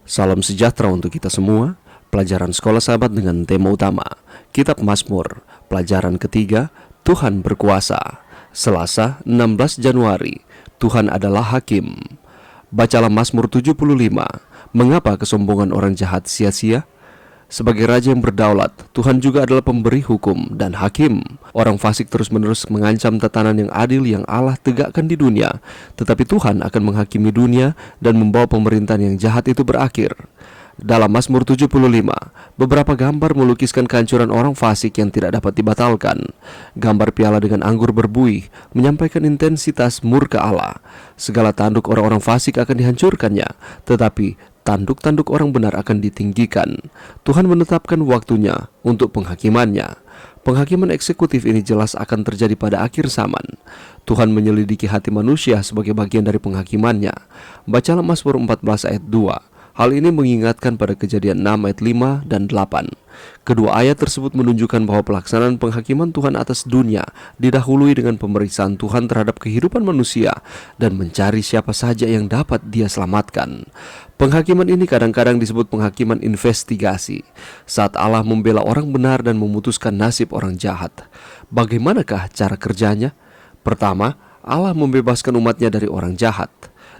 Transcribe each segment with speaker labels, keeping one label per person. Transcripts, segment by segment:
Speaker 1: Salam sejahtera untuk kita semua. Pelajaran Sekolah Sahabat dengan tema utama Kitab Mazmur, pelajaran ketiga, Tuhan berkuasa. Selasa 16 Januari, Tuhan adalah Hakim. Bacalah Mazmur 75. Mengapa kesombongan orang jahat sia-sia? Sebagai Raja yang berdaulat, Tuhan juga adalah pemberi hukum dan hakim. Orang fasik terus-menerus mengancam tatanan yang adil yang Allah tegakkan di dunia. Tetapi Tuhan akan menghakimi dunia dan membawa pemerintahan yang jahat itu berakhir. Dalam Mazmur 75, beberapa gambar melukiskan kehancuran orang fasik yang tidak dapat dibatalkan. Gambar piala dengan anggur berbuih menyampaikan intensitas murka Allah. Segala tanduk orang-orang fasik akan dihancurkannya, tetapi tanduk-tanduk orang benar akan ditinggikan. Tuhan menetapkan waktunya untuk penghakimannya. Penghakiman eksekutif ini jelas akan terjadi pada akhir zaman. Tuhan menyelidiki hati manusia sebagai bagian dari penghakimannya. Bacalah Mazmur 14 ayat 2. Hal ini mengingatkan pada Kejadian 6 ayat 5 dan 8. Kedua ayat tersebut menunjukkan bahwa pelaksanaan penghakiman Tuhan atas dunia didahului dengan pemeriksaan Tuhan terhadap kehidupan manusia dan mencari siapa saja yang dapat Dia selamatkan. Penghakiman ini kadang-kadang disebut penghakiman investigasi, saat Allah membela orang benar dan memutuskan nasib orang jahat. Bagaimanakah cara kerjanya? Pertama, Allah membebaskan umatnya dari orang jahat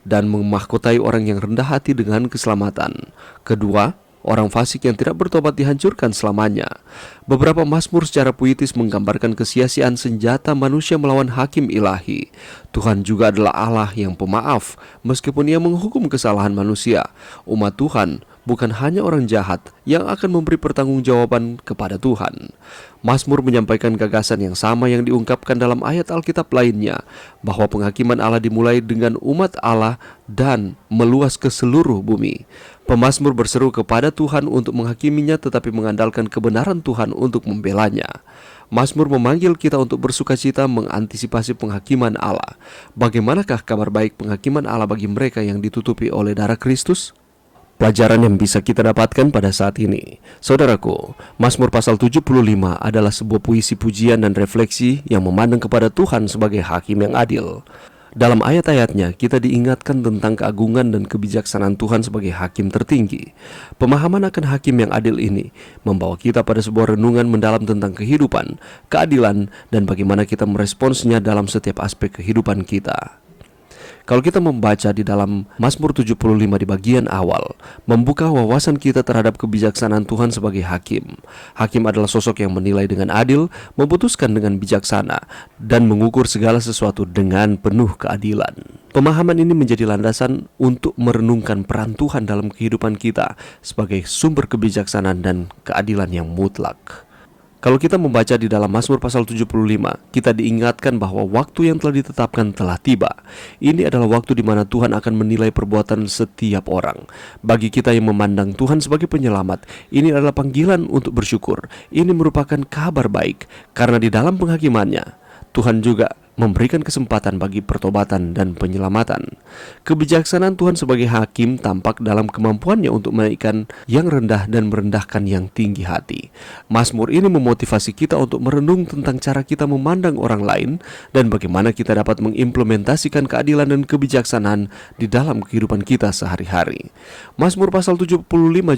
Speaker 1: dan memahkotai orang yang rendah hati dengan keselamatan. Kedua, orang fasik yang tidak bertobat dihancurkan selamanya. Beberapa mazmur secara puitis menggambarkan kesia-siaan senjata manusia melawan hakim ilahi. Tuhan juga adalah Allah yang pemaaf. Meskipun Ia menghukum kesalahan manusia, umat Tuhan bukan hanya orang jahat yang akan memberi pertanggungjawaban kepada Tuhan. Mazmur menyampaikan gagasan yang sama yang diungkapkan dalam ayat Alkitab lainnya, bahwa penghakiman Allah dimulai dengan umat Allah dan meluas ke seluruh bumi. Pemazmur berseru kepada Tuhan untuk menghakiminya, tetapi mengandalkan kebenaran Tuhan untuk membelanya. Mazmur memanggil kita untuk bersukacita mengantisipasi penghakiman Allah. Bagaimanakah kabar baik penghakiman Allah bagi mereka yang ditutupi oleh darah Kristus? Pelajaran yang bisa kita dapatkan pada saat ini, saudaraku, Mazmur pasal 75 adalah sebuah puisi pujian dan refleksi yang memandang kepada Tuhan sebagai hakim yang adil. Dalam ayat-ayatnya, kita diingatkan tentang keagungan dan kebijaksanaan Tuhan sebagai hakim tertinggi. Pemahaman akan hakim yang adil ini membawa kita pada sebuah renungan mendalam tentang kehidupan, keadilan, dan bagaimana kita meresponsnya dalam setiap aspek kehidupan kita. Kalau kita membaca di dalam Mazmur 75 di bagian awal, membuka wawasan kita terhadap kebijaksanaan Tuhan sebagai hakim. Hakim adalah sosok yang menilai dengan adil, memutuskan dengan bijaksana, dan mengukur segala sesuatu dengan penuh keadilan. Pemahaman ini menjadi landasan untuk merenungkan peran Tuhan dalam kehidupan kita sebagai sumber kebijaksanaan dan keadilan yang mutlak. Kalau kita membaca di dalam Mazmur pasal 75, kita diingatkan bahwa waktu yang telah ditetapkan telah tiba. Ini adalah waktu di mana Tuhan akan menilai perbuatan setiap orang. Bagi kita yang memandang Tuhan sebagai penyelamat, ini adalah panggilan untuk bersyukur. Ini merupakan kabar baik, karena di dalam penghakimannya, Tuhan juga memberikan kesempatan bagi pertobatan dan penyelamatan. Kebijaksanaan Tuhan sebagai hakim tampak dalam kemampuannya untuk menaikkan yang rendah dan merendahkan yang tinggi hati. Mazmur ini memotivasi kita untuk merenung tentang cara kita memandang orang lain dan bagaimana kita dapat mengimplementasikan keadilan dan kebijaksanaan di dalam kehidupan kita sehari-hari. Mazmur pasal 75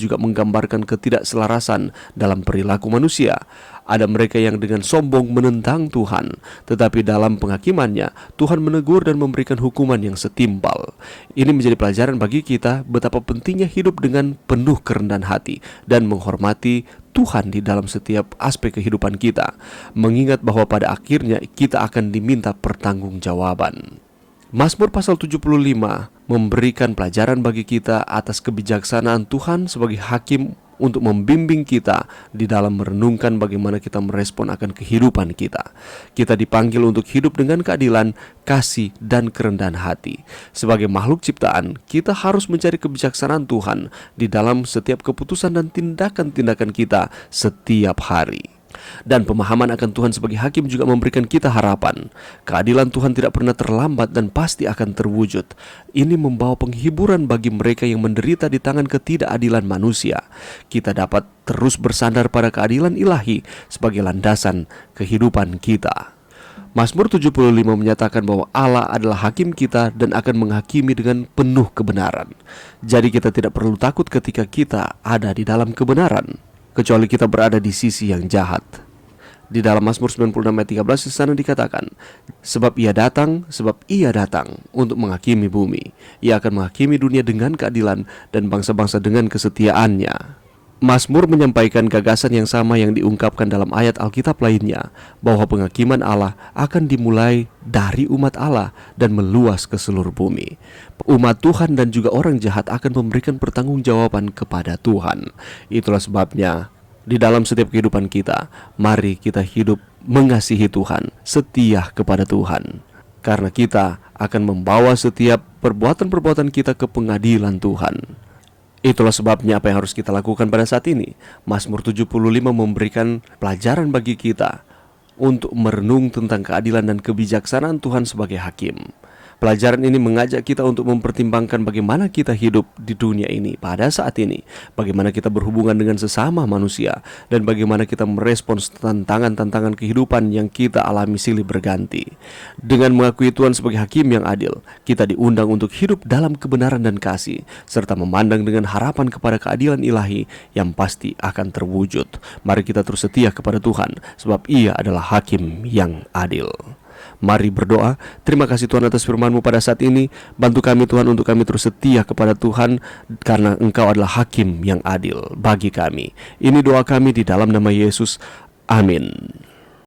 Speaker 1: juga menggambarkan ketidakselarasan dalam perilaku manusia. Ada mereka yang dengan sombong menentang Tuhan, tetapi dalam penghakimannya, Tuhan menegur dan memberikan hukuman yang setimpal. Ini menjadi pelajaran bagi kita betapa pentingnya hidup dengan penuh kerendahan hati dan menghormati Tuhan di dalam setiap aspek kehidupan kita, mengingat bahwa pada akhirnya kita akan diminta pertanggungjawaban. Mazmur pasal 75 memberikan pelajaran bagi kita atas kebijaksanaan Tuhan sebagai hakim untuk membimbing kita di dalam merenungkan bagaimana kita merespon akan kehidupan kita. Kita dipanggil untuk hidup dengan keadilan, kasih, dan kerendahan hati. Sebagai makhluk ciptaan, kita harus mencari kebijaksanaan Tuhan di dalam setiap keputusan dan tindakan-tindakan kita setiap hari. Dan pemahaman akan Tuhan sebagai hakim juga memberikan kita harapan. Keadilan Tuhan tidak pernah terlambat dan pasti akan terwujud. Ini membawa penghiburan bagi mereka yang menderita di tangan ketidakadilan manusia. Kita dapat terus bersandar pada keadilan ilahi sebagai landasan kehidupan kita. Mazmur 75 menyatakan bahwa Allah adalah hakim kita dan akan menghakimi dengan penuh kebenaran. Jadi kita tidak perlu takut ketika kita ada di dalam kebenaran, kecuali kita berada di sisi yang jahat. Di dalam Mazmur 96 ayat 13 di sana dikatakan, sebab ia datang untuk menghakimi bumi. Ia akan menghakimi dunia dengan keadilan dan bangsa-bangsa dengan kesetiaannya. Mazmur menyampaikan gagasan yang sama yang diungkapkan dalam ayat Alkitab lainnya, bahwa penghakiman Allah akan dimulai dari umat Allah dan meluas ke seluruh bumi. Umat Tuhan dan juga orang jahat akan memberikan pertanggungjawaban kepada Tuhan. Itulah sebabnya di dalam setiap kehidupan kita, mari kita hidup mengasihi Tuhan, setia kepada Tuhan. Karena kita akan membawa setiap perbuatan-perbuatan kita ke pengadilan Tuhan. Itulah sebabnya apa yang harus kita lakukan pada saat ini. Mazmur 75 memberikan pelajaran bagi kita untuk merenung tentang keadilan dan kebijaksanaan Tuhan sebagai hakim. Pelajaran ini mengajak kita untuk mempertimbangkan bagaimana kita hidup di dunia ini pada saat ini, bagaimana kita berhubungan dengan sesama manusia, dan bagaimana kita merespons tantangan-tantangan kehidupan yang kita alami silih berganti. Dengan mengakui Tuhan sebagai hakim yang adil, kita diundang untuk hidup dalam kebenaran dan kasih, serta memandang dengan harapan kepada keadilan ilahi yang pasti akan terwujud. Mari kita terus setia kepada Tuhan, sebab Ia adalah hakim yang adil. Mari berdoa. Terima kasih Tuhan atas firman-Mu pada saat ini. Bantu kami Tuhan untuk kami terus setia kepada Tuhan, karena Engkau adalah hakim yang adil bagi kami. Ini doa kami di dalam nama Yesus. Amin.